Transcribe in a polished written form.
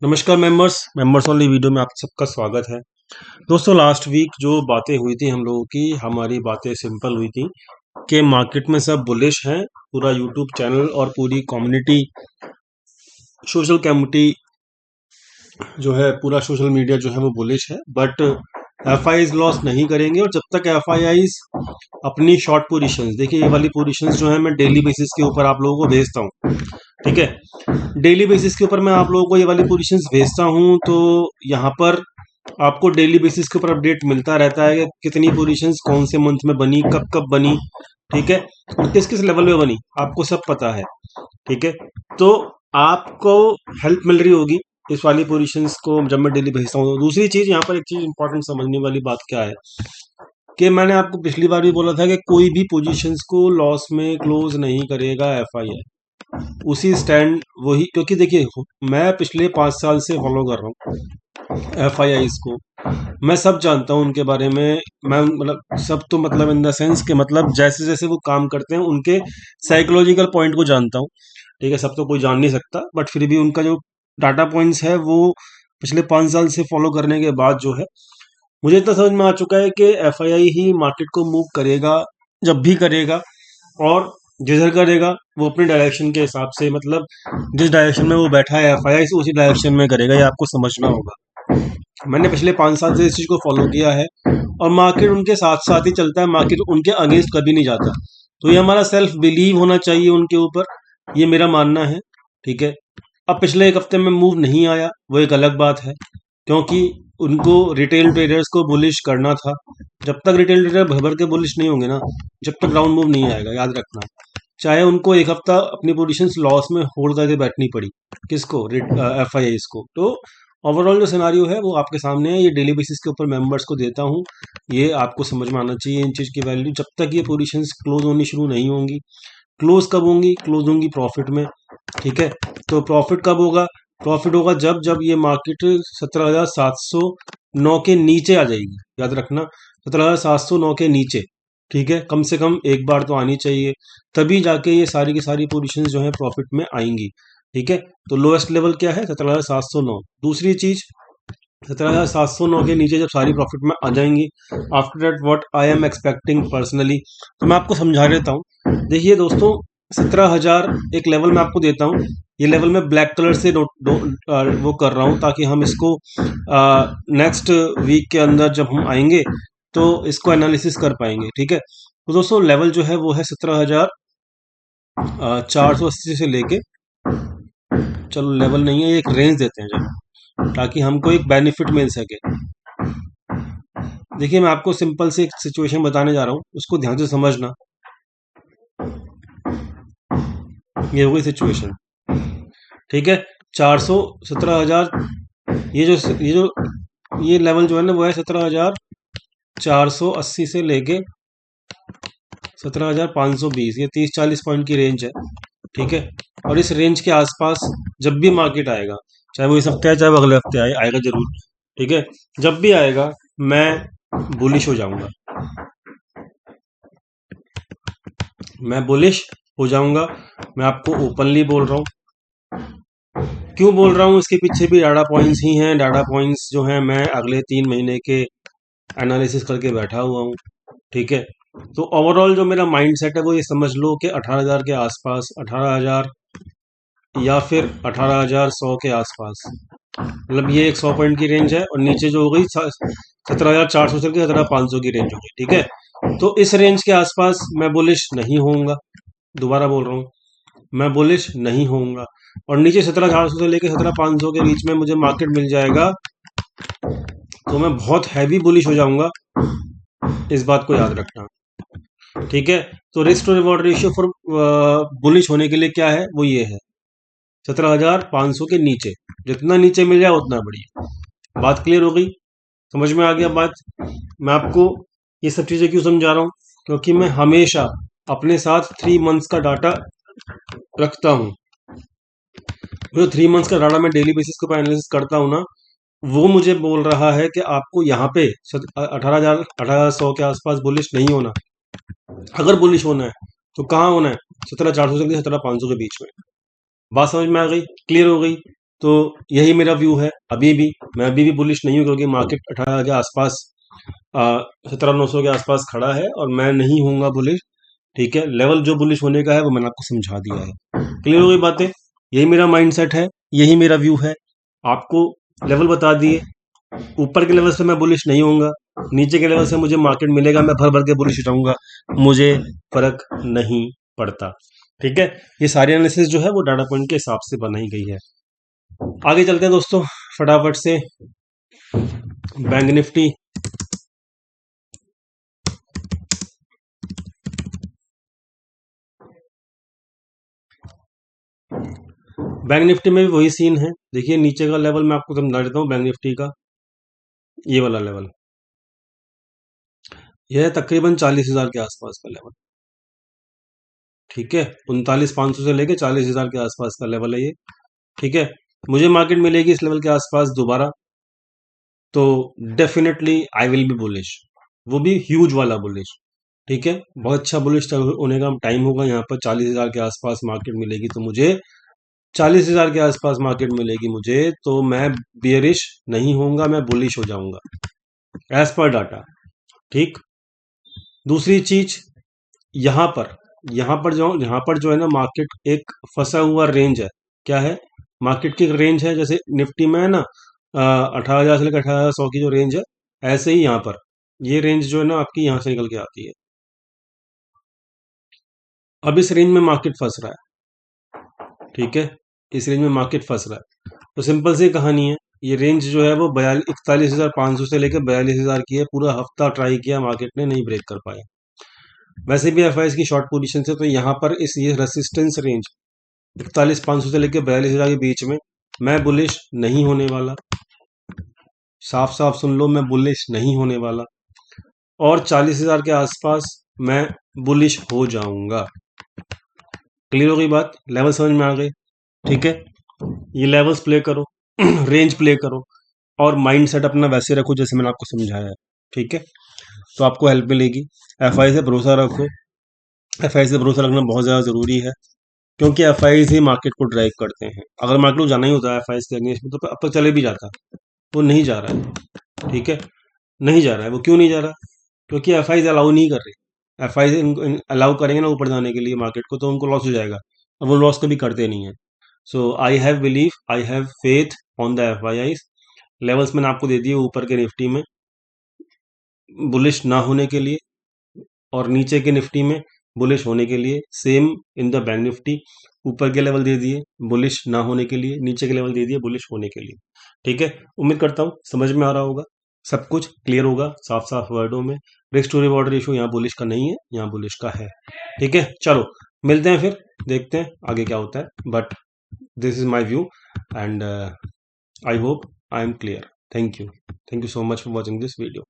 नमस्कार members only video में आप सबका स्वागत है। दोस्तों, लास्ट वीक जो बातें हुई थी हम लोगों की, हमारी बातें सिंपल हुई थी कि मार्केट में सब बुलिश हैं। पूरा यूट्यूब चैनल और पूरी कम्युनिटी, सोशल कम्युनिटी जो है, पूरा सोशल मीडिया जो है वो बुलिश है। बट एफआईआईज लॉस नहीं करेंगे, और जब तक एफआईआईज अपनी शॉर्ट पोजीशंस, देखिए ये वाली पोजीशंस जो है मैं डेली बेसिस के ऊपर आप लोगों को भेजता हूँ, ठीक है। डेली बेसिस के ऊपर मैं आप लोगों को ये वाली पोजीशंस भेजता हूँ, तो यहाँ पर आपको डेली बेसिस के ऊपर अपडेट मिलता रहता है कि कितनी पोजीशंस कौन से मंथ में बनी, कब कब बनी, ठीक है, और किस किस लेवल में बनी, आपको सब पता है, ठीक है। तो आपको हेल्प मिल रही होगी इस वाली पोजीशंस को जब मैं डेली भेजता हूँ। तो दूसरी चीज, यहाँ पर एक चीज इंपॉर्टेंट समझने वाली बात क्या है कि मैंने आपको पिछली बार भी बोला था कि कोई भी पोजीशंस को लॉस में क्लोज नहीं करेगा एफआईआई। उसी स्टैंड वही, क्योंकि देखिए मैं पिछले 5 साल से फॉलो कर रहा हूँ एफआईआईज को। मैं सब जानता हूँ उनके बारे में। मैं मतलब सब, तो मतलब इन द सेंस के मतलब जैसे जैसे वो काम करते हैं उनके साइकोलॉजिकल पॉइंट को जानता हूँ, ठीक है। सब तो कोई जान नहीं सकता, बट फिर भी उनका जो डाटा पॉइंट्स है वो पिछले 5 साल से फॉलो करने के बाद जो है मुझे इतना समझ में आ चुका है कि एफआईआई ही मार्केट को मूव करेगा जब भी करेगा, और जिधर करेगा वो अपने डायरेक्शन के हिसाब से, मतलब जिस डायरेक्शन में वो बैठा है एफआईआई से उसी डायरेक्शन में करेगा, ये आपको समझना होगा। मैंने पिछले 5 साल से इस चीज को फॉलो किया है, और मार्केट उनके साथ साथ ही चलता है, मार्केट उनके अगेंस्ट कभी नहीं जाता। तो ये हमारा सेल्फ बिलीव होना चाहिए उनके ऊपर, ये मेरा मानना है, ठीक है। अब पिछले एक हफ्ते में मूव नहीं आया, वो एक अलग बात है, क्योंकि उनको रिटेल ट्रेडर्स को बुलिश करना था। जब तक रिटेल ट्रेडर भर भर के बुलिश नहीं होंगे ना, जब तक डाउन मूव नहीं आएगा, याद रखना। चाहे उनको एक हफ्ता अपनी पोजीशंस लॉस में होल्ड करके बैठनी पड़ी, किसको, एफआईआई को। तो ओवरऑल जो सिनारियो है वो आपके सामने है, ये डेली बेसिस के ऊपर मेंबर्स को देता हूँ। ये आपको समझ में आना चाहिए इन चीज़ की वैल्यू। जब तक ये पोजीशंस क्लोज होनी शुरू नहीं होंगी, क्लोज कब होंगी, क्लोज होंगी प्रॉफिट में, ठीक है। तो प्रॉफिट कब होगा, प्रॉफिट होगा जब जब ये मार्केट 17,709 के नीचे आ जाएगी, याद रखना, 17,709 के नीचे, ठीक है। कम से कम एक बार तो आनी चाहिए, तभी जाके ये सारी की सारी पोजीशंस जो है प्रॉफिट में आएंगी, ठीक है। तो लोएस्ट लेवल क्या है, 17,709। दूसरी चीज, 17,709 के नीचे जब सारी प्रॉफिट में आ जाएंगी, after that what I am expecting personally, तो मैं आपको समझा देता हूँ। देखिए दोस्तों, 17,000 एक लेवल मैं आपको देता हूँ। ये लेवल मैं ब्लैक कलर से वो कर रहा हूँ, ताकि हम इसको नेक्स्ट वीक के अंदर जब हम आएंगे तो इसको एनालिसिस कर पाएंगे, ठीक है। तो दोस्तों लेवल जो है वो है 17,480 से लेके, चलो लेवल नहीं है, एक रेंज देते हैं जब, ताकि हमको एक बेनिफिट मिल सके। देखिए मैं आपको सिंपल से एक सिचुएशन बताने जा रहा हूँ, उसको ध्यान से समझना। ये हो गई सिचुएशन, ठीक है। 17,000, ये लेवल जो है ना वो है 17,480 से लेके 17,520, ये 30-40 पॉइंट की रेंज है, ठीक है। और इस रेंज के आसपास जब भी मार्केट आएगा, चाहे वो इस हफ्ते आए चाहे वो अगले हफ्ते आए, आएगा जरूर, ठीक है। जब भी आएगा मैं बुलिश हो जाऊंगा, मैं बुलिश हो जाऊंगा। मैं आपको ओपनली बोल रहा हूँ। क्यों बोल रहा हूँ, इसके पीछे भी डाटा पॉइंट्स ही हैं। डाटा पॉइंट्स जो हैं मैं अगले 3 महीने के एनालिसिस करके बैठा हुआ हूँ, ठीक है। तो ओवरऑल जो मेरा माइंड सेट है वो ये समझ लो कि 18,000 के आसपास, 18,000 या फिर 18,100 के आसपास, मतलब ये एक 100 पॉइंट की रेंज है, और नीचे जो हो गई 17,400 से 17,500 की रेंज हो गई, ठीक है। तो इस रेंज के आसपास मैं बुलिश नहीं होऊंगा, दोबारा बोल रहा हूँ, मैं बुलिश नहीं होऊंगा। और नीचे 17,400 से लेकर 17,500 के बीच में मुझे मार्केट मिल जाएगा तो मैं बहुत हैवी बुलिश हो जाऊंगा, इस बात को याद रखना, ठीक है। तो risk to reward ratio for bullish होने के लिए क्या है, वो ये है 17,500 के नीचे, जितना नीचे मिल जाए उतना बढ़िया। बात क्लियर हो गई, समझ में आ गया बात। मैं आपको ये सब चीजें क्यों समझा रहा हूँ, क्योंकि मैं हमेशा अपने साथ 3 मंथ्स का डाटा रखता हूँ। जो 3 मंथ्स का डाटा मैं डेली बेसिस के ऊपर एनालिसिस करता हूँ ना, वो मुझे बोल रहा है कि आपको यहाँ पे 18,100 के आसपास बुलिश नहीं होना। अगर बुलिश होना है तो कहाँ होना है, 17,400 से 17,500 के बीच में। बात समझ में आ गई, क्लियर हो गई। तो यही मेरा व्यू है। अभी भी मैं अभी भी बुलिश नहीं हूँ, क्योंकि मार्केट 18 के आसपास 17,900 के आसपास खड़ा है और मैं नहीं हूँगा बुलिश। ठीक है, लेवल जो बुलिश होने का है वो मैंने आपको समझा दिया है। क्लियर हो गई बातें? यही मेरा माइंडसेट है, यही मेरा व्यू है। आपको लेवल बता दिए। ऊपर के लेवल से मैं बुलिश नहीं होऊंगा, नीचे के लेवल से मुझे मार्केट मिलेगा, मैं भर भर के बुलिश रहूंगा, मुझे फर्क नहीं पड़ता। ठीक है, ये सारी एनालिसिस जो है वो डाटा पॉइंट के हिसाब से बनाई गई है। आगे चलते हैं दोस्तों फटाफट से। बैंक निफ्टी, बैंक निफ्टी में भी वही सीन है। देखिए नीचे का लेवल मैं आपको समझा देता हूँ। बैंक निफ्टी का ये वाला लेवल, यह है तकरीबन 40,000 के आसपास का लेवल। ठीक है, 39,500 से लेके 40,000 के आसपास का लेवल है ये। ठीक है, मुझे मार्केट मिलेगी इस लेवल के आसपास दोबारा, तो definitely I will be bullish, वो भी ह्यूज वाला बुलिश। ठीक है, बहुत अच्छा बुलिश होने का टाइम होगा। यहाँ पर 40,000 के आसपास मार्केट मिलेगी तो मुझे, 40,000 के आसपास मार्केट मिलेगी मुझे, तो मैं बियरिश नहीं होऊंगा, मैं बुलिश हो जाऊंगा एज पर डाटा। ठीक, दूसरी चीज, यहाँ पर यहाँ पर जो है ना, मार्केट एक फंसा हुआ रेंज है। क्या है? मार्केट की एक रेंज है, जैसे निफ्टी में है ना 18,000 से लेकर 18,100 की जो रेंज है, ऐसे ही यहाँ पर ये रेंज जो है ना आपकी यहाँ से निकल के आती है। अब इस रेंज में मार्केट फंस रहा है। ठीक है, इस रेंज में मार्केट फंस रहा है, तो सिंपल सी कहानी है। ये रेंज जो है वो 41,500 से लेकर 42,000 की है। पूरा हफ्ता ट्राई किया, मार्केट ने नहीं ब्रेक कर पाया। वैसे भी एफ की शॉर्ट पोजीशन से, तो यहाँ पर इस ये रेसिस्टेंस रेंज 41,500 से लेकर 42,000 के बीच में मैं बुलिश नहीं होने वाला। साफ साफ सुन लो, मैं बुलिश नहीं होने वाला, और 40,000 के आसपास मैं बुलिश हो जाऊंगा। क्लियर हो गई बात? लेवल समझ में आ गए? ठीक है, ये लेवल्स प्ले करो, रेंज प्ले करो, और माइंड सेट अपना वैसे रखो जैसे मैंने आपको समझाया है। ठीक है, तो आपको हेल्प मिलेगी। एफ से भरोसा रखो। एफ से भरोसा रखना बहुत ज़्यादा ज़रूरी है, क्योंकि एफ ही मार्केट को ड्राइव करते हैं। अगर मार्केट को जाना ही होता है एफ के अगेंस्ट में, तो अब तक चले भी जाता, वो नहीं जा रहा है। ठीक है, नहीं जा रहा है। वो क्यों नहीं जा रहा? क्योंकि एफ अलाउ नहीं कर रही। एफ अलाउ करेंगे ना ऊपर जाने के लिए मार्केट को, तो उनको लॉस हो जाएगा, अब वो लॉस कभी करते नहीं है। So I have believe, I have faith on the F. Levels मैंने आपको दे दिए ऊपर के निफ्टी में बुलिश ना होने के लिए, और नीचे के निफ्टी में बुलिश होने के लिए। Same in the bank Nifty, ऊपर के लेवल दे दिए बुलिश ना होने के लिए, नीचे के लेवल दे दिए बुलिश होने के लिए। ठीक है, उम्मीद करता हूँ समझ में आ रहा होगा, सब कुछ क्लियर होगा साफ साफ वर्डों में। रिस्क टू रिवॉर्ड रेशियो यहाँ बुलिश का नहीं है, यहाँ बुलिश का है। ठीक है, चलो मिलते हैं फिर, देखते हैं आगे क्या होता है। But this is my view, and I hope I am clear. Thank you, thank you so much for watching this video.